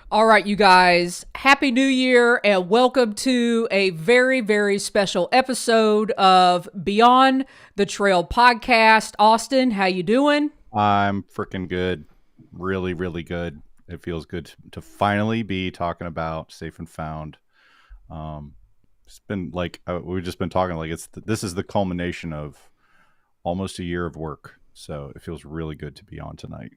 All right, you guys, Happy New Year and welcome to a very, very special episode of Beyond the Trail podcast. Austin, how you doing? I'm freaking good. Really, really good. It feels good to finally be talking about Safe and Found. It's been like we've just been talking like this is the culmination of almost a year of work. So it feels really good to be on tonight.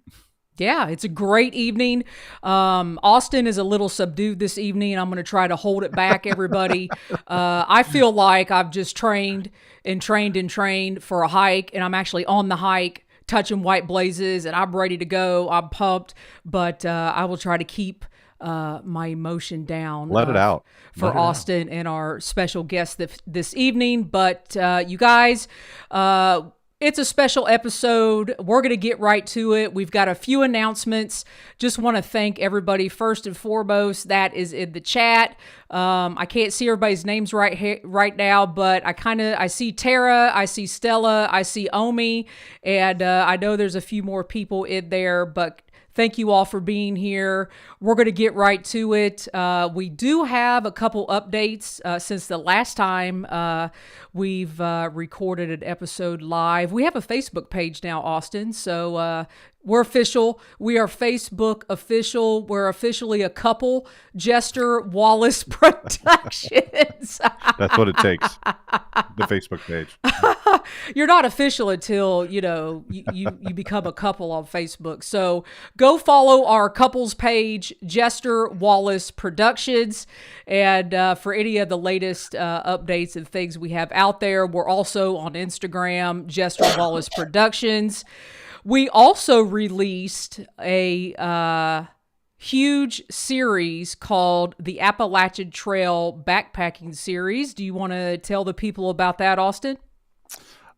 Yeah, it's a great evening. Austin is a little subdued this evening. I'm going to try to hold it back, everybody. I feel like I've just trained for a hike, and I'm actually on the hike, touching white blazes, and I'm ready to go. I'm pumped, but I will try to keep my emotion down. Let it out. For Let it Austin out. and our special guest this evening. But you guys, it's a special episode. We're going to get right to it. We've got a few announcements. Just want to thank everybody first and foremost that is in the chat. I can't see everybody's names right now, but I see Tara, I see Stella, I see Omi, and I know there's a few more people in there, but thank you all for being here. We're going to get right to it. We do have a couple updates since the last time we've recorded an episode live. We have a Facebook page now, Austin, so we're official. We are Facebook official. We're officially a couple. Jester, Wallis Productions. That's what it takes. The Facebook page. You're not official until, you become a couple on Facebook. So go follow our couples page, Jester Wallis Productions. And for any of the latest updates and things we have out there, we're also on Instagram, Jester Wallis Productions. We also released a huge series called the Appalachian Trail Backpacking Series. Do you want to tell the people about that, Austin?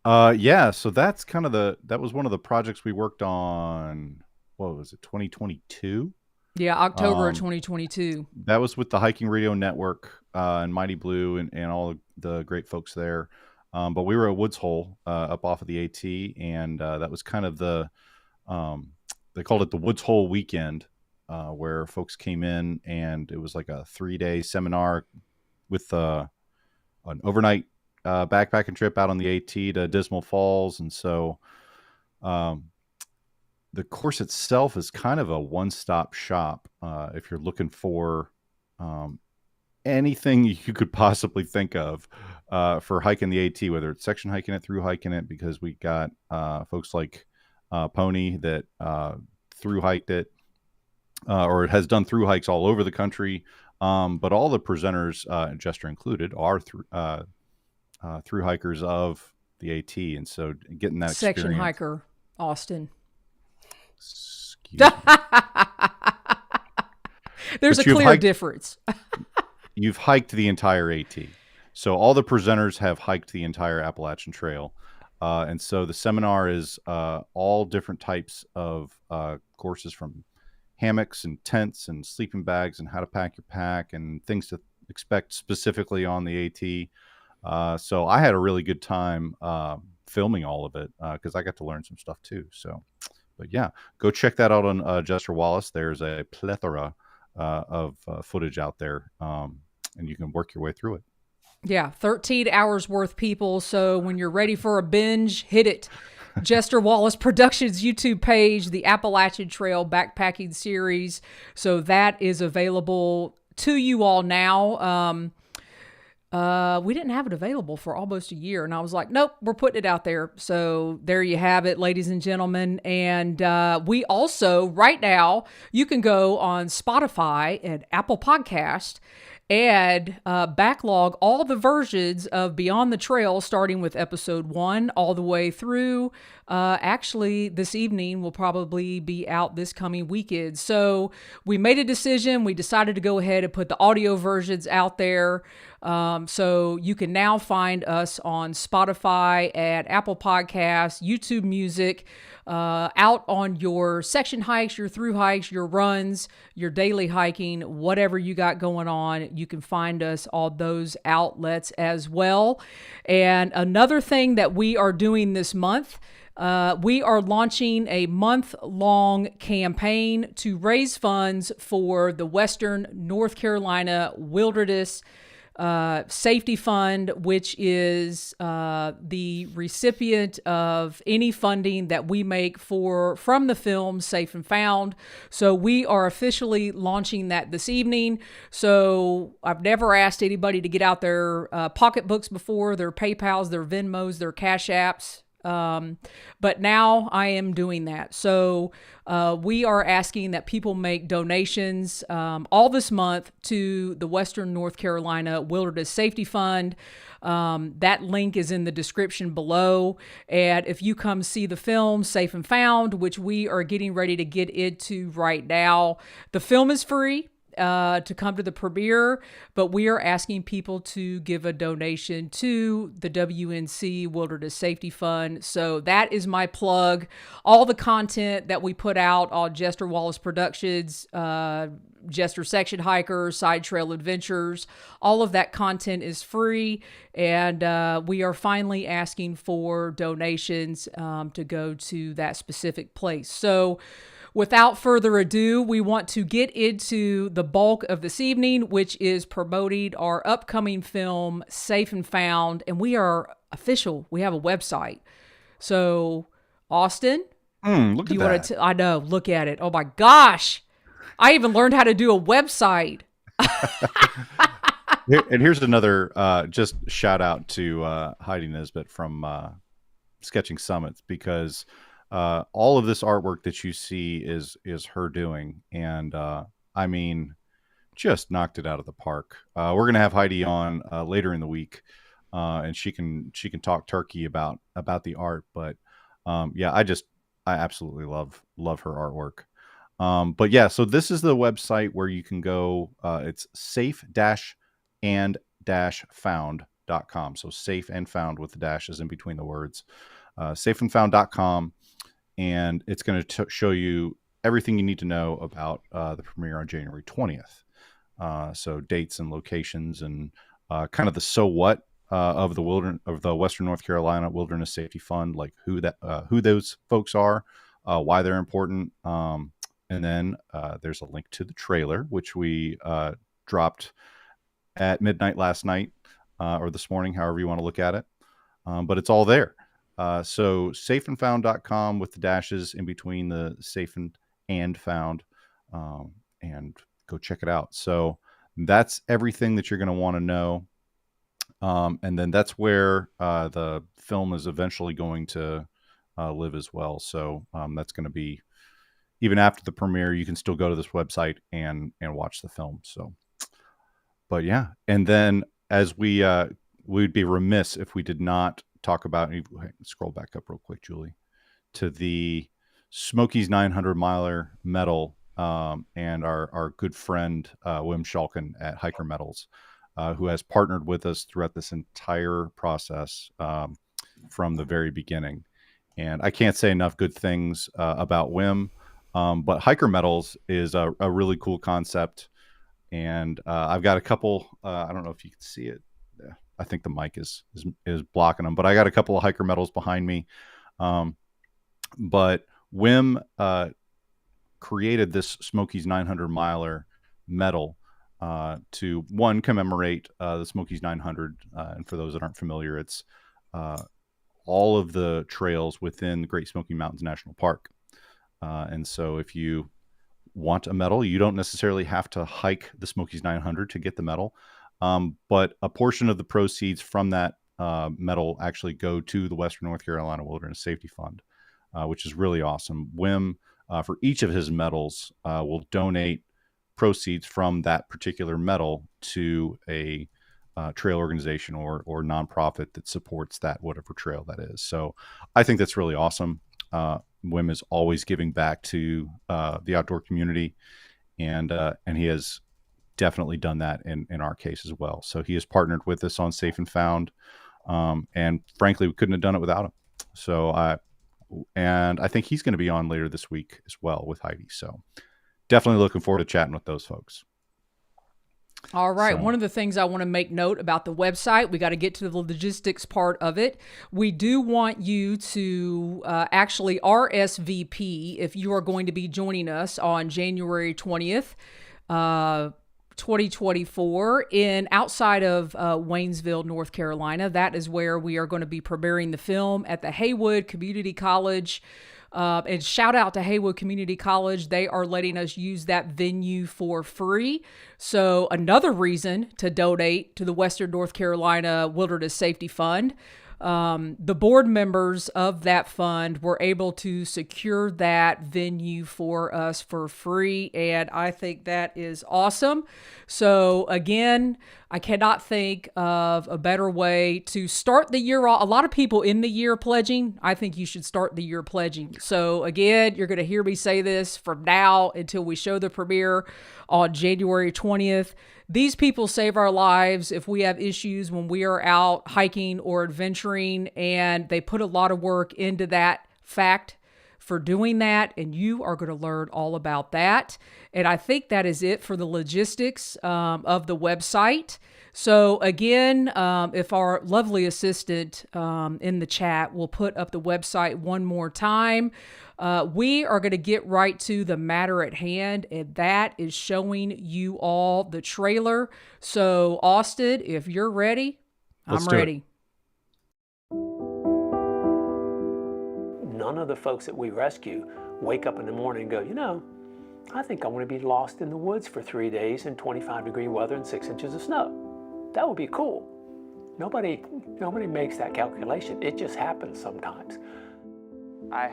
Yeah, so that's kind of that was one of the projects we worked on. What was it, 2022? Yeah, October of 2022. That was with the Hiking Radio Network and Mighty Blue and all the great folks there. But we were at Woods Hole up off of the AT, and that was kind of they called it the Woods Hole weekend, where folks came in, and it was like a 3-day seminar with an overnight backpacking trip out on the AT to Dismal Falls. And so the course itself is kind of a one-stop shop if you're looking for anything you could possibly think of for hiking the AT, whether it's section hiking it, through hiking it, because we got folks like Pony that through hiked it or has done through hikes all over the country. But all the presenters, Jester included, are through hikers of the AT. And so getting that section experience. hiker, Austin. Excuse me. There's a clear difference. You've hiked the entire AT. So all the presenters have hiked the entire Appalachian Trail. And so the seminar is all different types of courses, from hammocks and tents and sleeping bags and how to pack your pack and things to expect specifically on the AT. So I had a really good time filming all of it because I got to learn some stuff too. So, but yeah, go check that out on Jester Wallis. There's a plethora of footage out there, and you can work your way through it. Yeah, 13 hours worth, people. So when you're ready for a binge, hit it. Jester Wallis Productions YouTube page, the Appalachian Trail Backpacking Series. So that is available to you all now. We didn't have it available for almost a year, and I was like, nope, we're putting it out there. So there you have it, ladies and gentlemen. And we also, right now, you can go on Spotify and Apple Podcast and backlog all the versions of Beyond the Trail, starting with episode 1 all the way through. Actually, this evening will probably be out this coming weekend. So we made a decision. We decided to go ahead and put the audio versions out there. So you can now find us on Spotify, at Apple Podcasts, YouTube Music, out on your section hikes, your through hikes, your runs, your daily hiking, whatever you got going on. You can find us on those outlets as well. And another thing that we are doing this month, We are launching a month-long campaign to raise funds for the Western North Carolina Wilderness Safety Fund, which is the recipient of any funding that we make from the film Safe and Found. So we are officially launching that this evening. So I've never asked anybody to get out their pocketbooks before, their PayPals, their Venmos, their Cash Apps. But now I am doing that. So we are asking that people make donations all this month to the Western North Carolina Wilderness Safety Fund. That link is in the description below. And if you come see the film Safe and Found, which we are getting ready to get into right now, the film is free to come to the premiere, but we are asking people to give a donation to the WNC Wilderness Safety Fund. So that is my plug. All the content that we put out on Jester Wallis Productions, Jester Section Hikers, Side Trail Adventures, all of that content is free, and we are finally asking for donations to go to that specific place. So without further ado, we want to get into the bulk of this evening, which is promoting our upcoming film, Safe and Found. And we are official. We have a website. So, Austin, Look do at you want that. to? I know. Look at it. Oh my gosh! I even learned how to do a website. And here's another just shout out to Heidi Nisbett from Sketching Summits, because all of this artwork that you see is her doing, and I mean, just knocked it out of the park. We're gonna have Heidi on later in the week, and she can talk turkey about the art. But yeah, I absolutely love her artwork. But yeah, so this is the website where you can go. It's safe-and-found.com. So safe and found with the dashes in between the words. Safeandfound.com. And it's going to show you everything you need to know about the premiere on January 20th. So dates and locations and kind of the so what of the Western North Carolina Wilderness Safety Fund, like who those folks are, why they're important, and then there's a link to the trailer, which we dropped at midnight last night or this morning, however you want to look at it. But it's all there. So safeandfound.com with the dashes in between the safe and found, and go check it out. So that's everything that you're going to want to know. And then that's where the film is eventually going to live as well. So that's going to be, even after the premiere, you can still go to this website and watch the film. So, but yeah. And then as we'd be remiss if we did not talk about, scroll back up real quick, Julie, to the Smokies 900 miler medal, and our good friend Wim Schalken at Hiker Metals, who has partnered with us throughout this entire process from the very beginning. And I can't say enough good things about Wim, but Hiker Metals is a really cool concept. And I've got a couple, I don't know if you can see it. I think the mic is blocking them, but I got a couple of Hiker Metals behind me. But Wim created this Smokies 900 miler medal to commemorate the Smokies 900. And for those that aren't familiar, it's all of the trails within the Great Smoky Mountains National Park. And so if you want a medal, you don't necessarily have to hike the Smokies 900 to get the medal. But a portion of the proceeds from that medal actually go to the Western North Carolina Wilderness Safety Fund, which is really awesome. Wim, for each of his medals, will donate proceeds from that particular medal to a trail organization or nonprofit that supports that, whatever trail that is. So I think that's really awesome. Wim is always giving back to the outdoor community, and he has definitely done that in our case as well. So he has partnered with us on Safe and Found, and frankly, we couldn't have done it without him. So I think he's going to be on later this week as well with Heidi. So definitely looking forward to chatting with those folks. All right. So One of the things I want to make note about the website, we got to get to the logistics part of it. We do want you to actually RSVP if you are going to be joining us on January 20th. 2024 in outside of Waynesville, North Carolina. That is where we are going to be premiering the film at the Haywood Community College. And shout out to Haywood Community College. They are letting us use that venue for free. So another reason to donate to the Western North Carolina Wilderness Safety Fund. The board members of that fund were able to secure that venue for us for free, and I think that is awesome. So again, I cannot think of a better way to start the year off. A lot of people in the year pledging. I think you should start the year pledging. So again, you're going to hear me say this from now until we show the premiere on January 20th. These people save our lives if we have issues when we are out hiking or adventuring, and they put a lot of work into that fact for doing that, and you are going to learn all about that. And I think that is it for the logistics of the website. So again, if our lovely assistant in the chat will put up the website one more time, we are going to get right to the matter at hand, and that is showing you all the trailer. So Austin, if you're ready, I'm ready. None of the folks that we rescue wake up in the morning and go, I think I want to be lost in the woods for 3 days in 25-degree weather and 6 inches of snow. That would be cool. Nobody makes that calculation. It just happens sometimes. I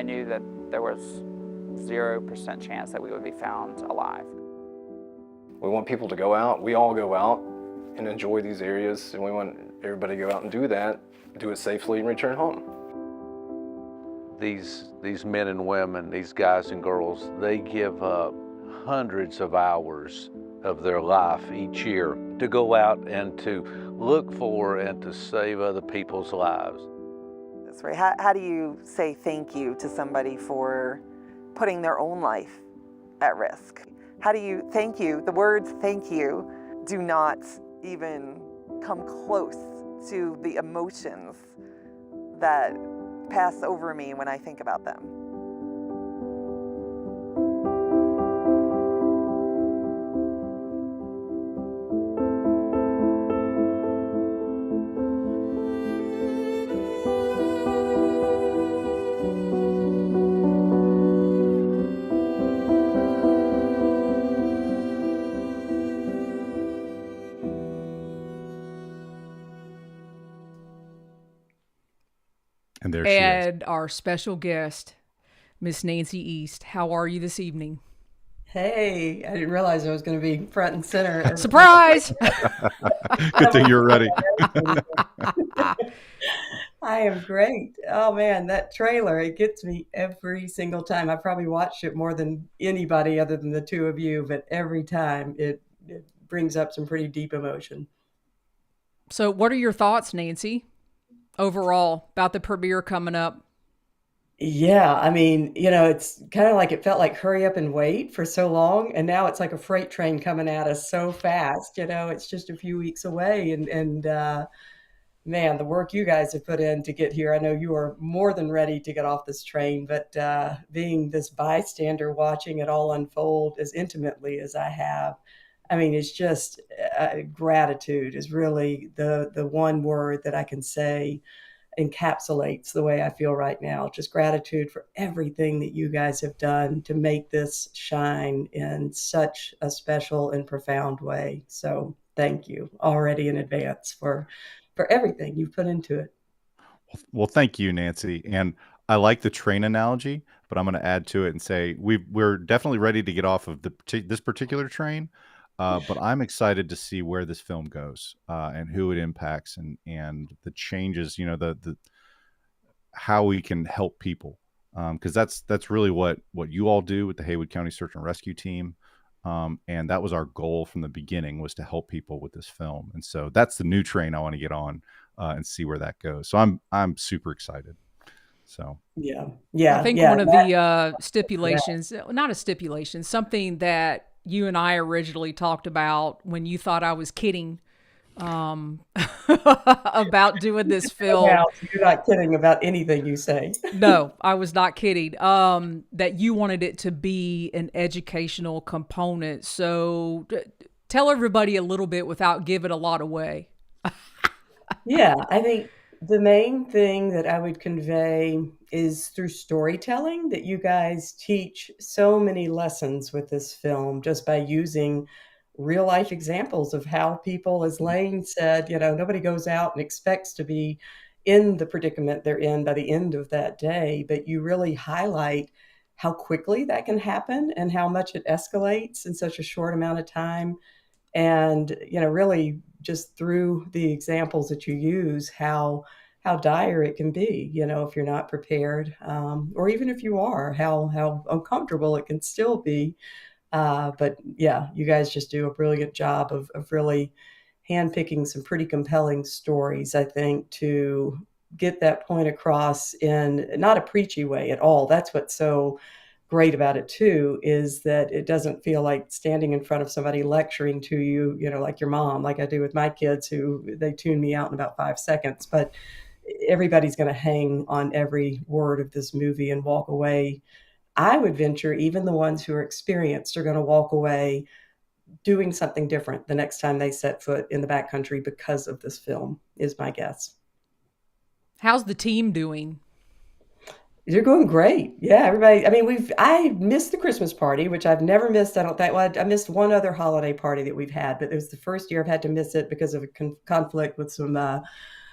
knew that there was 0% chance that we would be found alive. We want people to go out. We all go out and enjoy these areas, and we want everybody to go out and do that, do it safely, and return home. These men and women, these guys and girls, they give up hundreds of hours of their life each year to go out and to look for and to save other people's lives. That's right. How do you say thank you to somebody for putting their own life at risk? How do you thank you? The words thank you do not even come close to the emotions that pass over me when I think about them. And there she is. And our special guest, Miss Nancy East. How are you this evening? Hey, I didn't realize I was going to be front and center. Surprise! Good thing you're ready. I am great. Oh man, that trailer, it gets me every single time. I probably watched it more than anybody other than the two of you, but every time it brings up some pretty deep emotion. So what are your thoughts, Nancy, overall about the premiere coming up? Yeah, I mean, it's kind of like it felt like hurry up and wait for so long. And now it's like a freight train coming at us so fast. It's just a few weeks away. And man, the work you guys have put in to get here, I know you are more than ready to get off this train. But being this bystander watching it all unfold as intimately as I have, I mean, it's just gratitude is really the one word that I can say encapsulates the way I feel right now. Just gratitude for everything that you guys have done to make this shine in such a special and profound way. So thank you already in advance for everything you've put into it. Well, thank you, Nancy. And I like the train analogy, but I'm going to add to it and say we're definitely ready to get off of this particular train. But I'm excited to see where this film goes and who it impacts and the changes, the how we can help people. Because that's really what you all do with the Haywood County Search and Rescue Team. And that was our goal from the beginning, was to help people with this film. And so that's the new train I want to get on and see where that goes. So I'm super excited. So yeah. I think one of the stipulations, not a stipulation, something that you and I originally talked about when you thought I was kidding about doing this film. Now, you're not kidding about anything you say. No, I was not kidding. That you wanted it to be an educational component. So tell everybody a little bit without giving a lot away. Yeah, I think the main thing that I would convey is through storytelling that you guys teach so many lessons with this film just by using real life examples of how people, as Lane said, nobody goes out and expects to be in the predicament they're in by the end of that day, but you really highlight how quickly that can happen and how much it escalates in such a short amount of time. And really just through the examples that you use, how dire it can be, if you're not prepared, or even if you are, how uncomfortable it can still be. But yeah, you guys just do a brilliant job of really handpicking some pretty compelling stories, I think, to get that point across in not a preachy way at all. That's what's so great about it too, is that it doesn't feel like standing in front of somebody lecturing to you, like your mom, like I do with my kids, who they tune me out in about 5 seconds. But everybody's going to hang on every word of this movie and walk away. I would venture even the ones who are experienced are going to walk away doing something different the next time they set foot in the backcountry because of this film, is my guess. How's the team doing? You're going great. Yeah, everybody. I mean, I missed the Christmas party, which I've never missed. I don't think. Well, I missed one other holiday party that we've had, but it was the first year I've had to miss it because of a conflict with some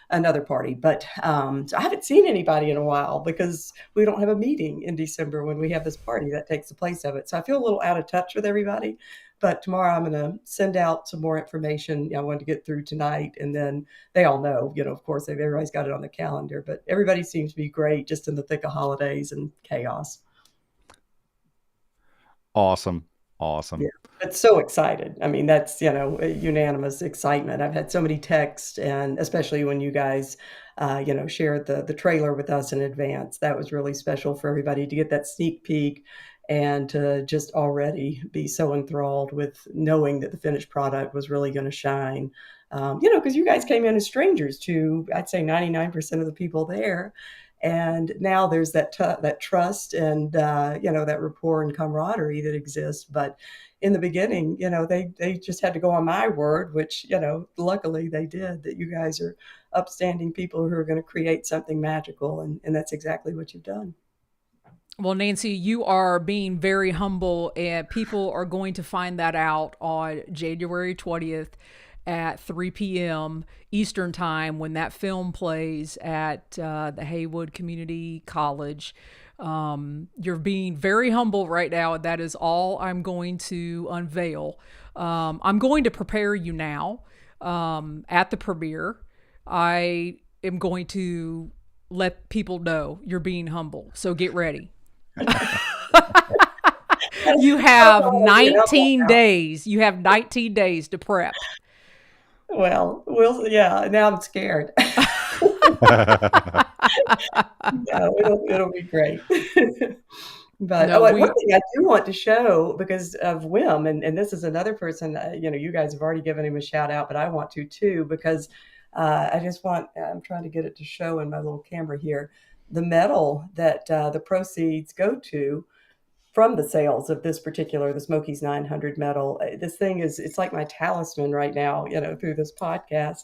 another party. But so I haven't seen anybody in a while because we don't have a meeting in December when we have this party that takes the place of it. So I feel a little out of touch with everybody. But tomorrow I'm going to send out some more information I wanted to get through tonight. And then they all know, of course, everybody's got it on the calendar. But everybody seems to be great just in the thick of holidays and chaos. Awesome. Yeah, but so excited. I mean, that's, a unanimous excitement. I've had so many texts, and especially when you guys, shared the trailer with us in advance. That was really special for everybody to get that sneak peek and to just already be so enthralled with knowing that the finished product was really going to shine. Because you guys came in as strangers to, I'd say 99% of the people there. And now there's that trust and, that rapport and camaraderie that exists. But in the beginning, they just had to go on my word, which, luckily they did, that you guys are upstanding people who are going to create something magical. And that's exactly what you've done. Well, Nancy, you are being very humble, and people are going to find that out on January 20th at 3 p.m. Eastern Time when that film plays at the Haywood Community College. You're being very humble right now, and that is all I'm going to unveil. I'm going to prepare you now at the premiere. I am going to let people know you're being humble, so get ready. You have 19 days. You have 19 days to prep. Well, yeah, now I'm scared. No, it'll be great. But one thing I do want to show, because of Wim, and this is another person, you guys have already given him a shout out, but I want to too, because I'm trying to get it to show in my little camera here, the medal that the proceeds go to from the sales of the Smokies 900 medal. This thing it's like my talisman right now, through this podcast.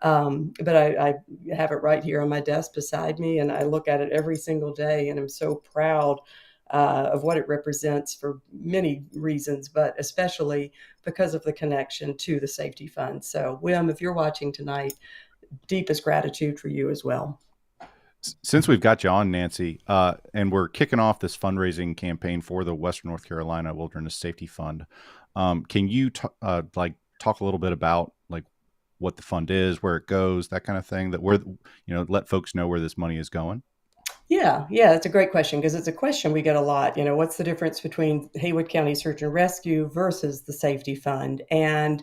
But I have it right here on my desk beside me, and I look at it every single day, and I'm so proud of what it represents for many reasons, but especially because of the connection to the safety fund. So, Wim, if you're watching tonight, deepest gratitude for you as well. Since we've got you on, Nancy, and we're kicking off this fundraising campaign for the Western North Carolina Wilderness Safety Fund, can you talk a little bit about what the fund is, where it goes, that kind of thing, let folks know where this money is going? Yeah, that's a great question, because it's a question we get a lot. What's the difference between Haywood County Search and Rescue versus the Safety Fund? And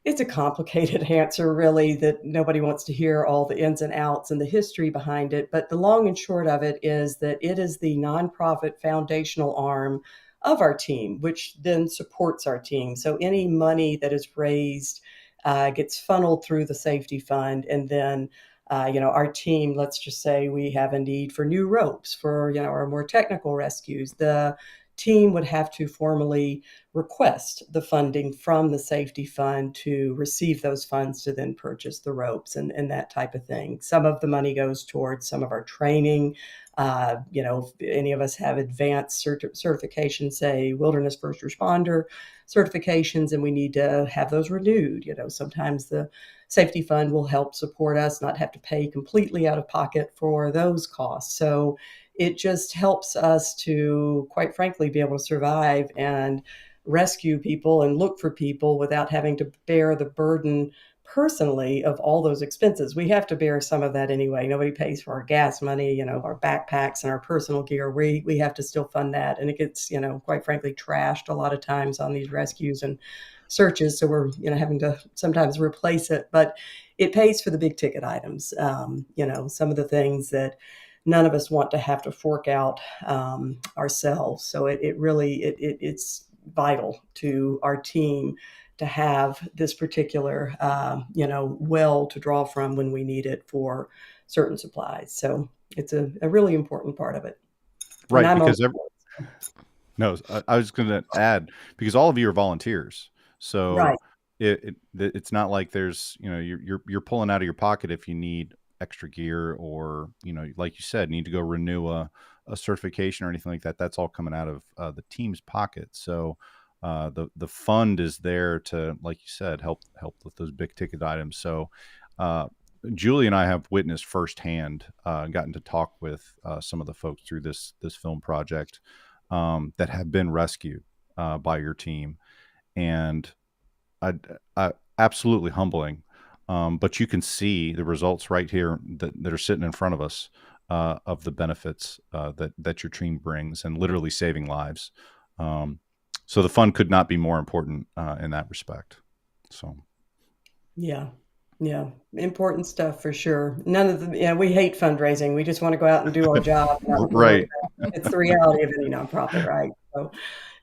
it's a complicated answer, really, that nobody wants to hear all the ins and outs and the history behind it. But the long and short of it is that it is the nonprofit foundational arm of our team, which then supports our team. So any money that is raised gets funneled through the safety fund, and then our team, let's just say we have a need for new ropes for, our more technical rescues. The team would have to formally request the funding from the safety fund to receive those funds to then purchase the ropes and that type of thing. Some of the money goes towards some of our training. If any of us have advanced certifications, say wilderness first responder certifications, and we need to have those renewed. Sometimes the safety fund will help support us not have to pay completely out of pocket for those costs. So it just helps us to, quite frankly, be able to survive and rescue people and look for people without having to bear the burden personally of all those expenses. We have to bear some of that anyway. Nobody pays for our gas money, our backpacks and our personal gear. We have to still fund that. And it gets, quite frankly, trashed a lot of times on these rescues and searches. So we're, having to sometimes replace it, but it pays for the big ticket items. Some of the things that none of us want to have to fork out ourselves. So it's vital to our team to have this particular, well to draw from when we need it for certain supplies. So it's a really important part of it. Right. Because I was going to add, because all of you are volunteers. So right. It's not like there's, you're pulling out of your pocket if you need extra gear or, like you said, need to go renew a certification or anything like that. That's all coming out of the team's pocket. So the fund is there to, like you said, help with those big ticket items. So Julie and I have witnessed firsthand, gotten to talk with some of the folks through this film project that have been rescued by your team, and I absolutely humbling. But you can see the results right here that are sitting in front of us of the benefits that your team brings, and literally saving lives. So the fund could not be more important in that respect. So, yeah, important stuff for sure. None of the, we hate fundraising. We just want to go out and do our job. Right. It's the reality of any nonprofit, right? So,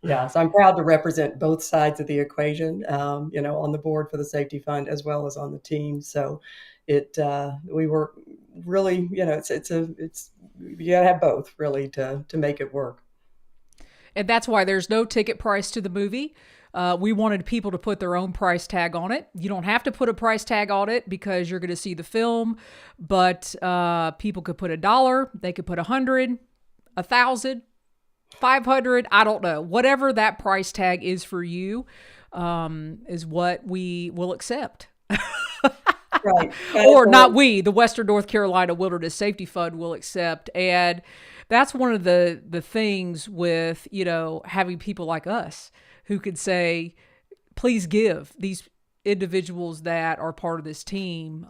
so I'm proud to represent both sides of the equation, on the board for the safety fund as well as on the team. So we work really, it's you gotta have both really to make it work. And that's why there's no ticket price to the movie. We wanted people to put their own price tag on it. You don't have to put a price tag on it because you're going to see the film, but people could put $1, they could put 100, 1,000, 500. I don't know. Whatever that price tag is for you is what we will accept. Right. Or not we, the Western North Carolina Wilderness Safety Fund will accept. And that's one of the things with, having people like us who could say, please give. These individuals that are part of this team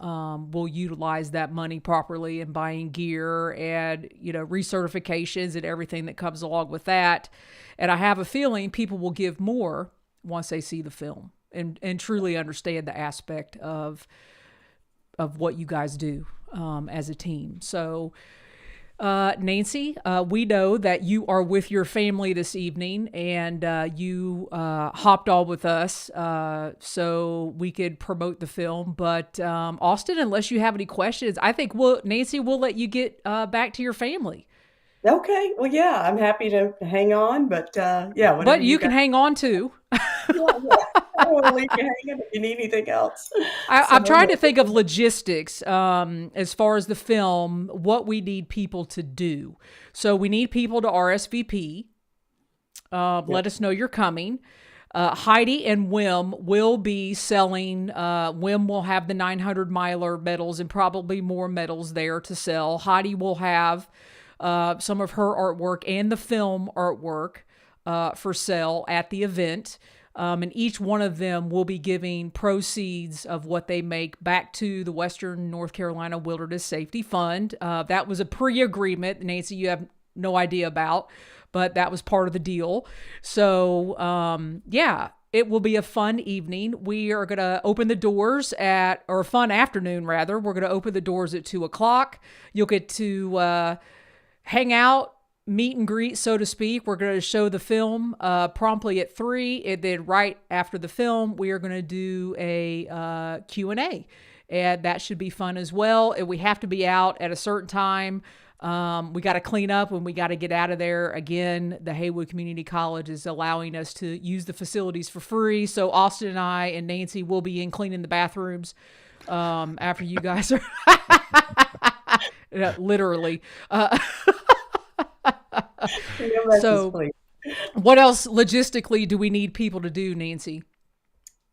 will utilize that money properly in buying gear and, recertifications and everything that comes along with that. And I have a feeling people will give more once they see the film and truly understand the aspect of what you guys do as a team. So, Nancy, we know that you are with your family this evening, and you hopped on with us so we could promote the film. But Austin, unless you have any questions, I think Nancy, we'll let you get back to your family. Okay. Well, yeah, I'm happy to hang on, but But you can hang on too. I don't want to leave you hanging if you need anything else. I'm trying to think of logistics as far as the film, what we need people to do. So we need people to RSVP. Let us know you're coming. Heidi and Wim will be selling. Wim will have the 900 miler medals and probably more medals there to sell. Heidi will have some of her artwork and the film artwork for sale at the event. And each one of them will be giving proceeds of what they make back to the Western North Carolina Wilderness Safety Fund. That was a pre-agreement, Nancy, you have no idea about, but that was part of the deal. So, it will be a fun evening. We are going to open the doors or a fun afternoon rather. We're going to open the doors at 2:00. You'll get to hang out, meet and greet, so to speak. We're going to show the film promptly at 3, and then right after the film, we are going to do a Q&A, and that should be fun as well. And we have to be out at a certain time. We got to clean up and we got to get out of there. Again, the Haywood Community College is allowing us to use the facilities for free. So Austin and I and Nancy will be in cleaning the bathrooms after you guys are literally. So what else logistically do we need people to do, Nancy?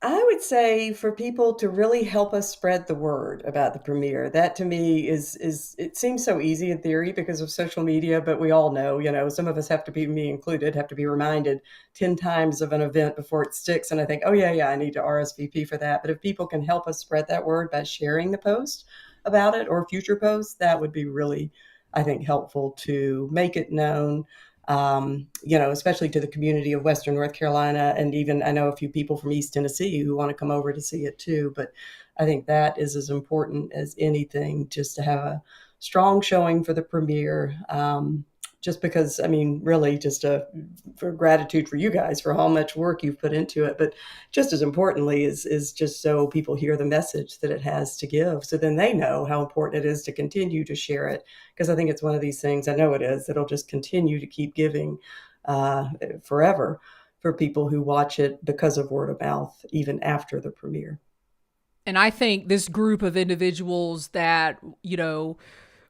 I would say for people to really help us spread the word about the premiere. That to me is it seems so easy in theory because of social media, but we all know, some of us have to be, me included, have to be reminded 10 times of an event before it sticks. And I think, oh yeah, I need to RSVP for that. But if people can help us spread that word by sharing the post about it or future posts, that would be really, I think, helpful to make it known. Especially to the community of Western North Carolina. And even I know a few people from East Tennessee who want to come over to see it too. But I think that is as important as anything, just to have a strong showing for the premiere. Just because, really just for gratitude for you guys for how much work you've put into it. But just as importantly is just so people hear the message that it has to give. So then they know how important it is to continue to share it. Because I think it's one of these things, I know it is, it'll just continue to keep giving forever for people who watch it because of word of mouth, even after the premiere. And I think this group of individuals that,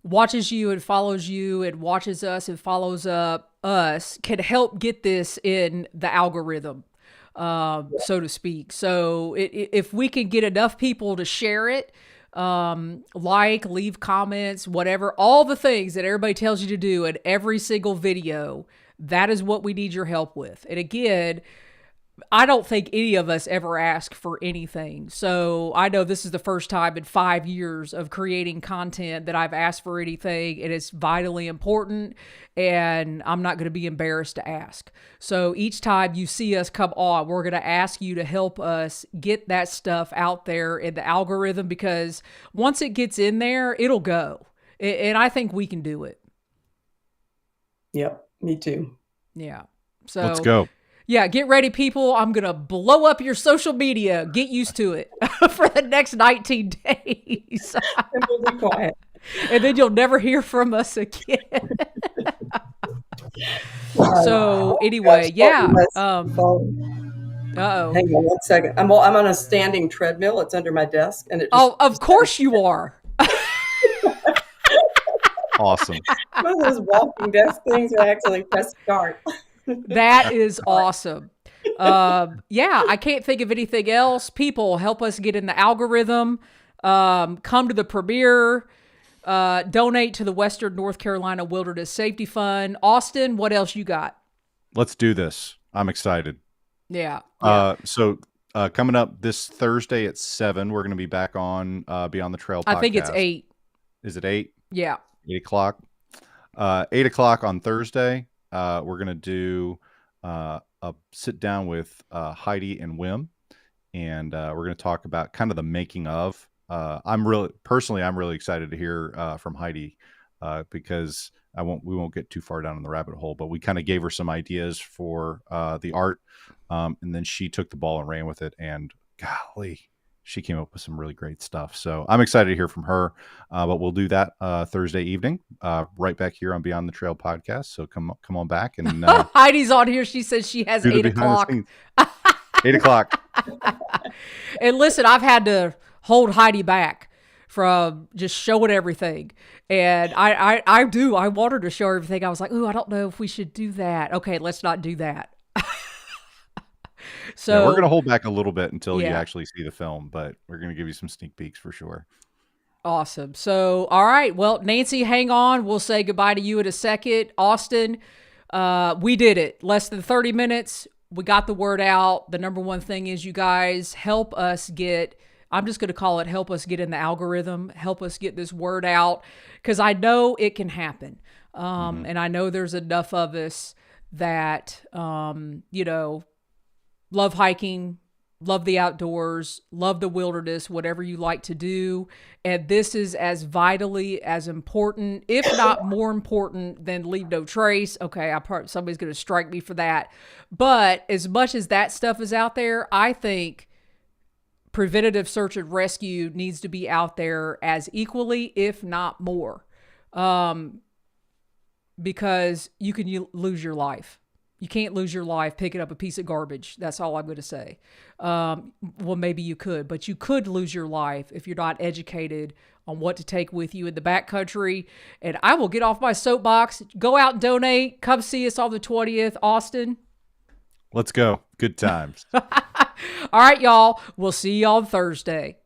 watches you and follows you and watches us and follows us can help get this in the algorithm, so to speak. So if we can get enough people to share it, leave comments, whatever, all the things that everybody tells you to do in every single video, that is what we need your help with. And again, I don't think any of us ever ask for anything. So I know this is the first time in 5 years of creating content that I've asked for anything, and it's vitally important, and I'm not going to be embarrassed to ask. So each time you see us come on, we're going to ask you to help us get that stuff out there in the algorithm, because once it gets in there, it'll go. And I think we can do it. Yep, me too. Yeah. So let's go. Yeah, get ready, people. I'm going to blow up your social media. Get used to it for the next 19 days. And we'll be quiet. And then you'll never hear from us again. So anyway, yeah. Uh-oh. Hang on 1 second. I'm on a standing treadmill. It's under my desk. And of course you are. Awesome. One of those walking desk things where I actually press start. That is awesome. Yeah, I can't think of anything else. People, help us get in the algorithm. Come to the premiere. Donate to the Western North Carolina Wilderness Safety Fund. Austin, what else you got? Let's do this. I'm excited. Yeah. So coming up this Thursday at 7, we're going to be back on Beyond the Trail podcast. I think it's 8. Is it 8? Yeah. 8 o'clock. 8 o'clock on Thursday. We're going to do a sit down with Heidi and Wim, and we're going to talk about kind of the making of. I'm really excited to hear from Heidi because we won't get too far down in the rabbit hole, but we kind of gave her some ideas for the art, and then she took the ball and ran with it, and golly, she came up with some really great stuff. So I'm excited to hear from her, but we'll do that Thursday evening, right back here on Beyond the Trail podcast. So come on back. And Heidi's on here. She says she has 8 o'clock. 8 o'clock. And listen, I've had to hold Heidi back from just showing everything. And I want her to show everything. I was like, ooh, I don't know if we should do that. Okay, let's not do that. So yeah, we're going to hold back a little bit until you actually see the film, but we're going to give you some sneak peeks for sure. Awesome. So, all right. Well, Nancy, hang on. We'll say goodbye to you in a second. Austin, we did it. Less than 30 minutes. We got the word out. The number one thing is you guys help us get, I'm just going to call it help us get in the algorithm, help us get this word out, because I know it can happen. And I know there's enough of us that, love hiking, love the outdoors, love the wilderness, whatever you like to do. And this is as vitally as important, if not more important than Leave No Trace. Okay, somebody's going to strike me for that. But as much as that stuff is out there, I think preventative search and rescue needs to be out there as equally, if not more. Because you can lose your life. You can't lose your life picking up a piece of garbage. That's all I'm going to say. Well, maybe you could, but you could lose your life if you're not educated on what to take with you in the backcountry. And I will get off my soapbox. Go out and donate. Come see us on the 20th, Austin. Let's go. Good times. All right, y'all. We'll see you on Thursday.